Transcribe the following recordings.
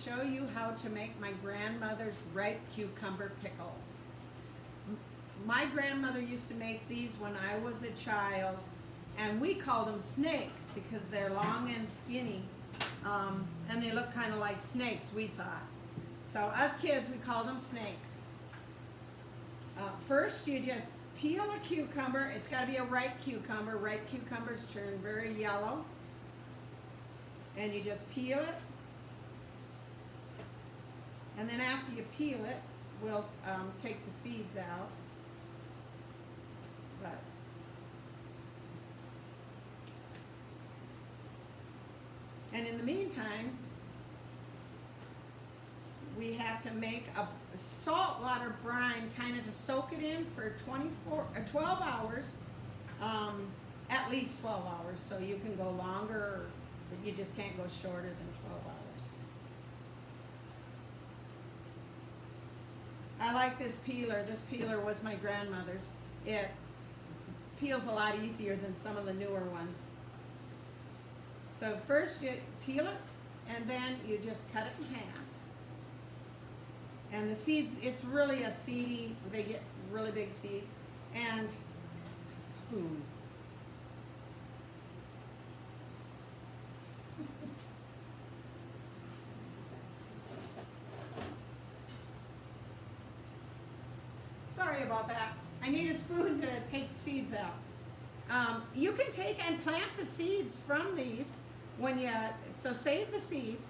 show you how to make my grandmother's ripe cucumber pickles. My grandmother used to make these when I was a child, and we called them snakes because they're long and skinny, and they look kind of like snakes, we thought. So us kids, we called them snakes. First, you just peel a cucumber. It's got to be a ripe cucumber. Ripe cucumbers turn very yellow. And you just peel it. And then after you peel it, we'll take the seeds out. And in the meantime, we have to make a saltwater brine, kind of to soak it in for 12 hours, at least 12 hours. So you can go longer, but you just can't go shorter than 12 hours. I like this peeler. This peeler was my grandmother's. It peels a lot easier than some of the newer ones. So first you peel it, and then you just cut it in half. And the seeds, it's really a seedy, they get really big seeds. And spoon. Sorry about that. I need a spoon to take the seeds out. You can take and plant the seeds from these when you, so save the seeds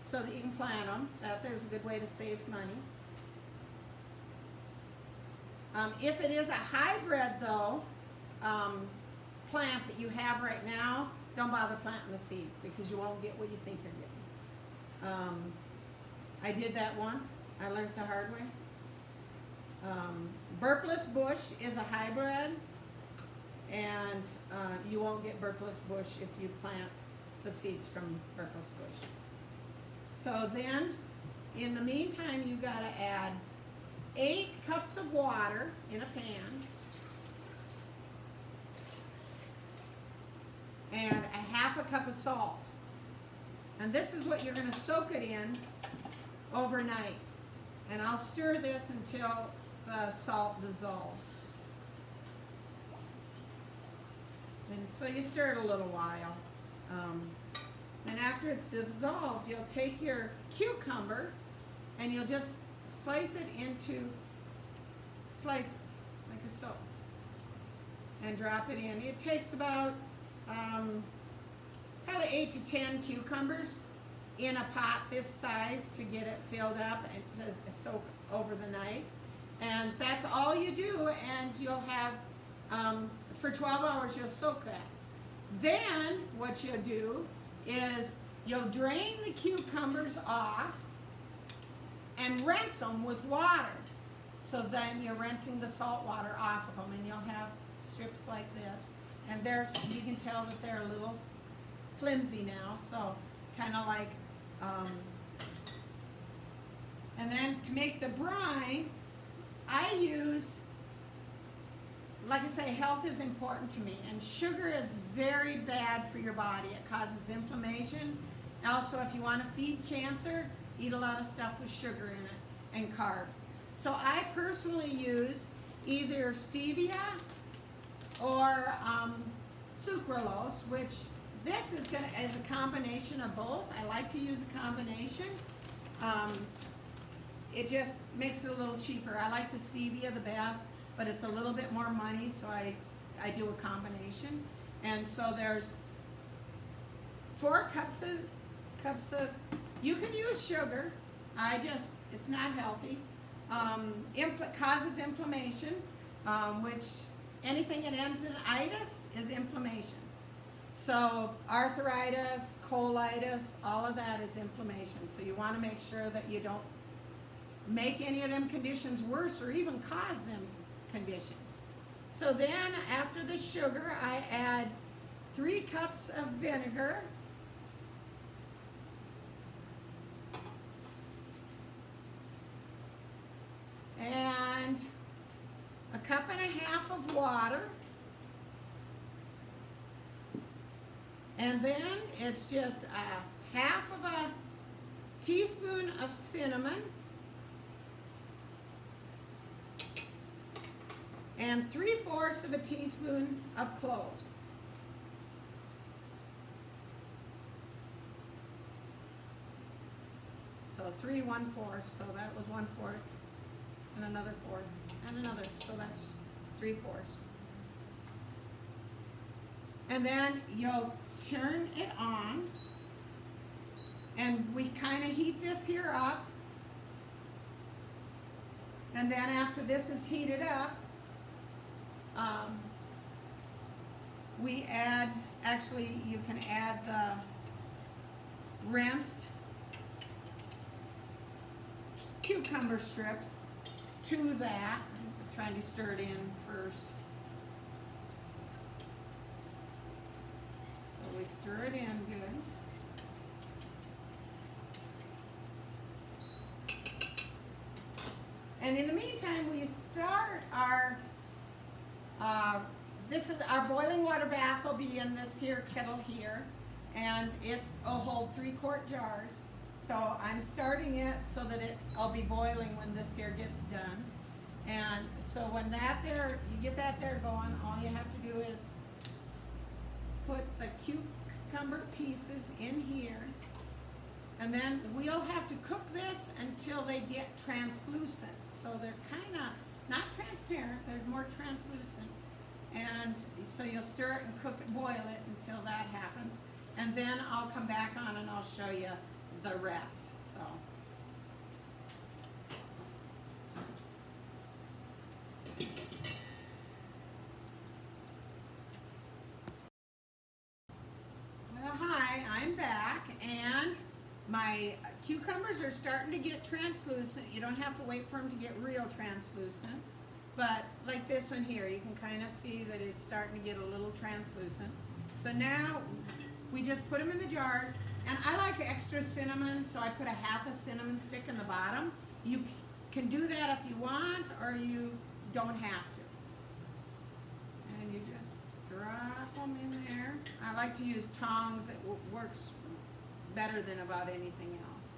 so that you can plant them. There's a good way to save money. If it is a hybrid though, plant that you have right now, don't bother planting the seeds because you won't get what you think you're getting. I did that once. I learned the hard way. Burpless bush is a hybrid, and you won't get burpless bush if you plant the seeds from burpless bush. So then, in the meantime, you got to add 8 cups of water in a pan, and a half a cup of salt. And this is what you're going to soak it in overnight. And I'll stir this until the salt dissolves. And so you stir it a little while. And after it's dissolved, you'll take your cucumber and you'll just slice it into slices, like a so. And drop it in. It takes about probably 8 to 10 cucumbers in a pot this size to get it filled up and to soak over the night. And that's all you do, and you'll have, for 12 hours you'll soak that. Then what you'll do is you'll drain the cucumbers off and rinse them with water. So then you're rinsing the salt water off of them, and you'll have strips like this. And there's, you can tell that they're a little flimsy now, so kind of like, and then to make the brine, I use, like I say, health is important to me, and sugar is very bad for your body. It causes inflammation. Also, if you want to feed cancer, eat a lot of stuff with sugar in it and carbs. So I personally use either stevia or sucralose, which this is a combination of both. I like to use a combination. It just makes it a little cheaper. I like the stevia the best, but it's a little bit more money, so I do a combination. And so there's 4 cups of, you can use sugar. It's not healthy. Causes inflammation, which anything that ends in itis is inflammation. So arthritis, colitis, all of that is inflammation. So you want to make sure that you don't make any of them conditions worse or even cause them conditions. So then after the sugar, I add 3 cups of vinegar. And a cup and a half of water. And then it's just a half of a teaspoon of cinnamon, and 3/4 of a teaspoon of cloves. So 3 1/4, so that was 1/4, and another 4, and another, so that's 3/4. And then you'll turn it on, and we kind of heat this here up. And then after this is heated up, we add, actually you can add the rinsed cucumber strips to that. I'm trying to stir it in first. So we stir it in good. And in the meantime, we start our, this is our boiling water bath will be in this here kettle here, and it will hold 3-quart jars. So I'm starting it so that I'll be boiling when this here gets done. And so when that there, you get that there going, all you have to do is put the cucumber pieces in here. And then we'll have to cook this until they get translucent. So they're kind of not transparent, they're more translucent. And so you'll stir it and cook it, boil it until that happens. And then I'll come back on and I'll show you the rest. So. Well, hi, I'm back, and my cucumbers are starting to get translucent. You don't have to wait for them to get real translucent, but like this one here, you can kind of see that it's starting to get a little translucent. So now we just put them in the jars, and I like extra cinnamon, so I put a half a cinnamon stick in the bottom. You can do that if you want, or you don't have to. And you just drop them in there. I like to use tongs. It works better than about anything else.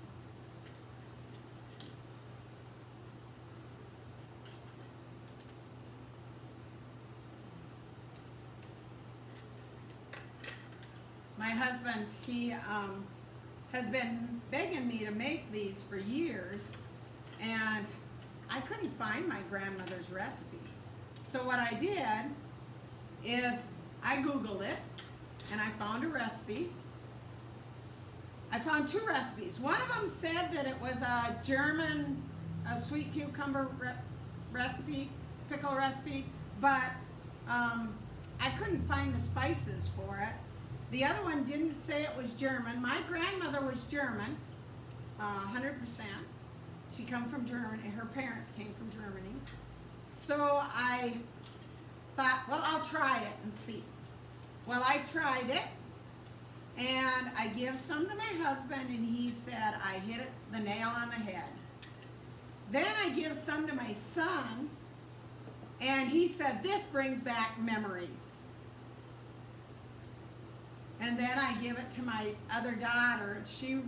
My husband, he has been begging me to make these for years, and I couldn't find my grandmother's recipe. So what I did is I Googled it, and I found a recipe. I found 2 recipes. One of them said that it was a German sweet cucumber recipe, pickle recipe, but I couldn't find the spices for it. The other one didn't say it was German. My grandmother was German, 100%. She come from Germany. Her parents came from Germany. So I thought, well, I'll try it and see. Well, I tried it, and I give some to my husband, and he said I hit the nail on the head. Then I give some to my son, and he said this brings back memories. And then I give it to my other daughter. She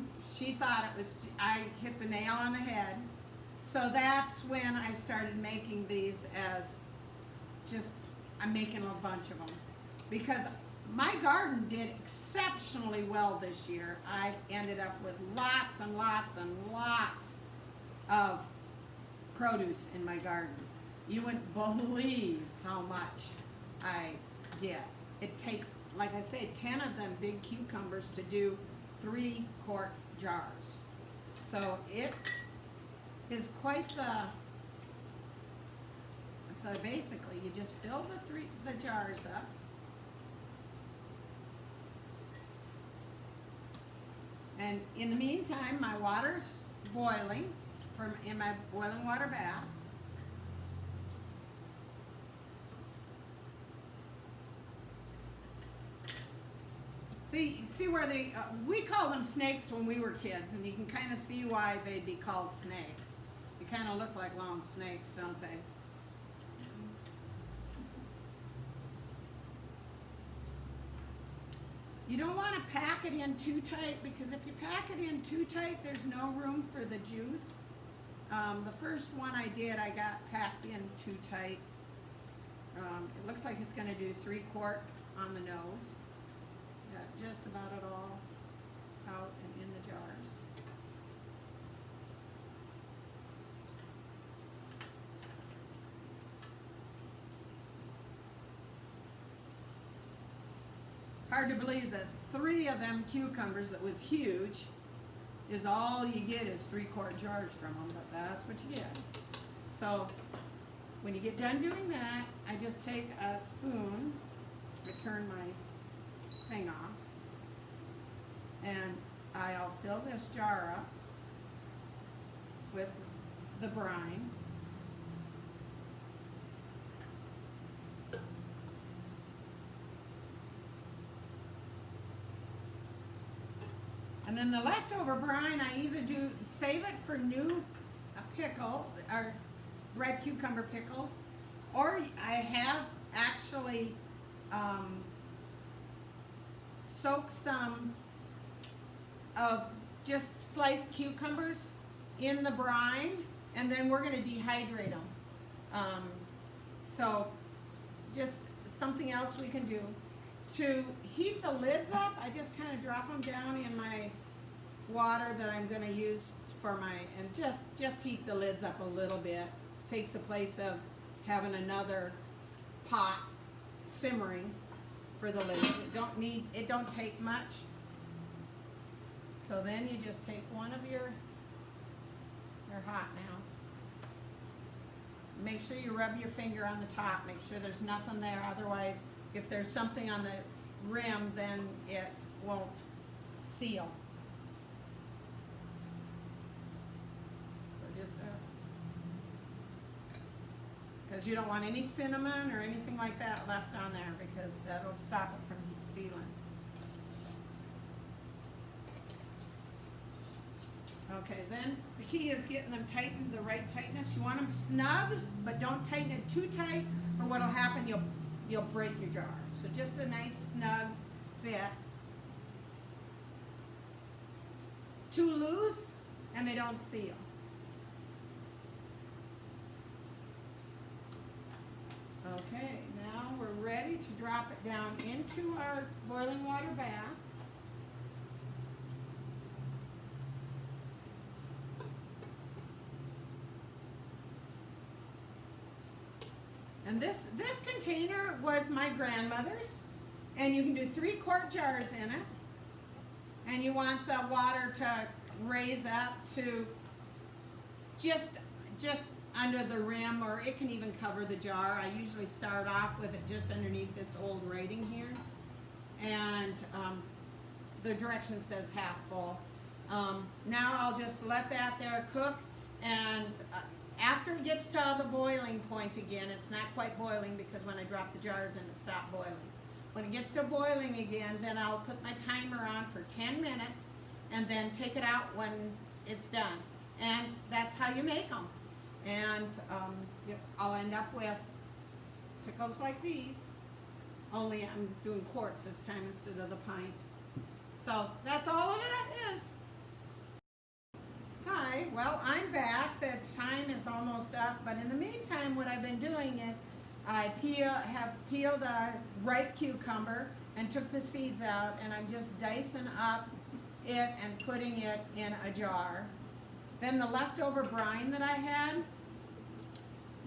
thought it was, I hit the nail on the head. So that's when I started making these as just, I'm making a bunch of them. Because my garden did exceptionally well this year. I ended up with lots and lots and lots of produce in my garden. You wouldn't believe how much I get. It takes, like I say, 10 of them big cucumbers to do 3-quart jars. So it is quite the, so basically you just fill the jars up. And in the meantime, my water's boiling in my boiling water bath. See where they, we call them snakes when we were kids, and you can kind of see why they'd be called snakes. They kind of look like long snakes, don't they? You don't want to pack it in too tight, because if you pack it in too tight, there's no room for the juice. The first one I did, I got packed in too tight. It looks like it's going to do 3/4 on the nose. Got just about it all out and in the jars. Hard to believe that 3 of them cucumbers that was huge is all you get is 3/4 jars from them, but that's what you get. So when you get done doing that, I just take a spoon, I turn my thing off, and I'll fill this jar up with the brine. And then the leftover brine, I either do save it for new pickle, or red cucumber pickles, or I have actually soaked some of just sliced cucumbers in the brine, and then we're going to dehydrate them. So just something else we can do. To heat the lids up, I just kind of drop them down in my water that I'm going to use for my, and just heat the lids up a little bit. Takes the place of having another pot simmering for the lids. It don't take much. So then you just take one of they're hot now. Make sure you rub your finger on the top, make sure there's nothing there, otherwise if there's something on the rim, then it won't seal. So just because you don't want any cinnamon or anything like that left on there, because that'll stop it from sealing. Okay, then the key is getting them tightened the right tightness. You want them snug, but don't tighten it too tight, or what'll happen, you'll break your jar. So just a nice snug fit. Too loose and they don't seal. Okay, now we're ready to drop it down into our boiling water bath. And this container was my grandmother's, and you can do 3/4 jars in it. And you want the water to raise up to just under the rim, or it can even cover the jar. I usually start off with it just underneath this old rating here, and the direction says half full. Now I'll just let that there cook, and after it gets to the boiling point again, it's not quite boiling because when I drop the jars in, it stopped boiling. When it gets to boiling again, then I'll put my timer on for 10 minutes and then take it out when it's done. And that's how you make them. And I'll end up with pickles like these, only I'm doing quarts this time instead of the pint. So that's all of it is. Hi, well, I'm back. The time is almost up, but in the meantime, what I've been doing is I have peeled a ripe cucumber and took the seeds out, and I'm just dicing up it and putting it in a jar. Then the leftover brine that I had,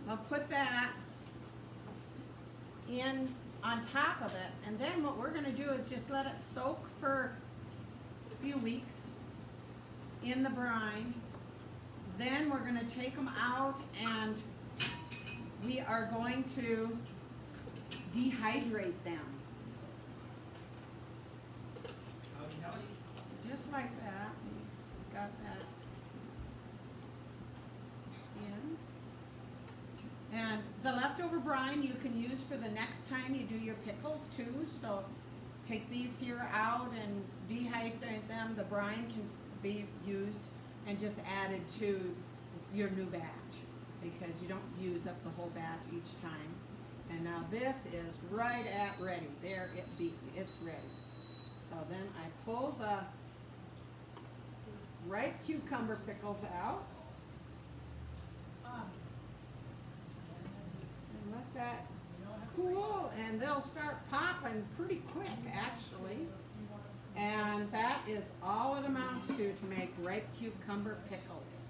I'll put that in on top of it, and then what we're going to do is just let it soak for a few weeks in the brine. Then we're going to take them out, and we are going to dehydrate them. Just like that. We've got that in. And the leftover brine you can use for the next time you do your pickles too. So take these here out and dehydrate them. The brine can be used and just added to your new batch, because you don't use up the whole batch each time. And now this is right at ready. There, it beaked. It's ready. So then I pull the ripe cucumber pickles out. And let that cool, and they'll start popping pretty quick actually. And that is all it amounts to make ripe cucumber pickles.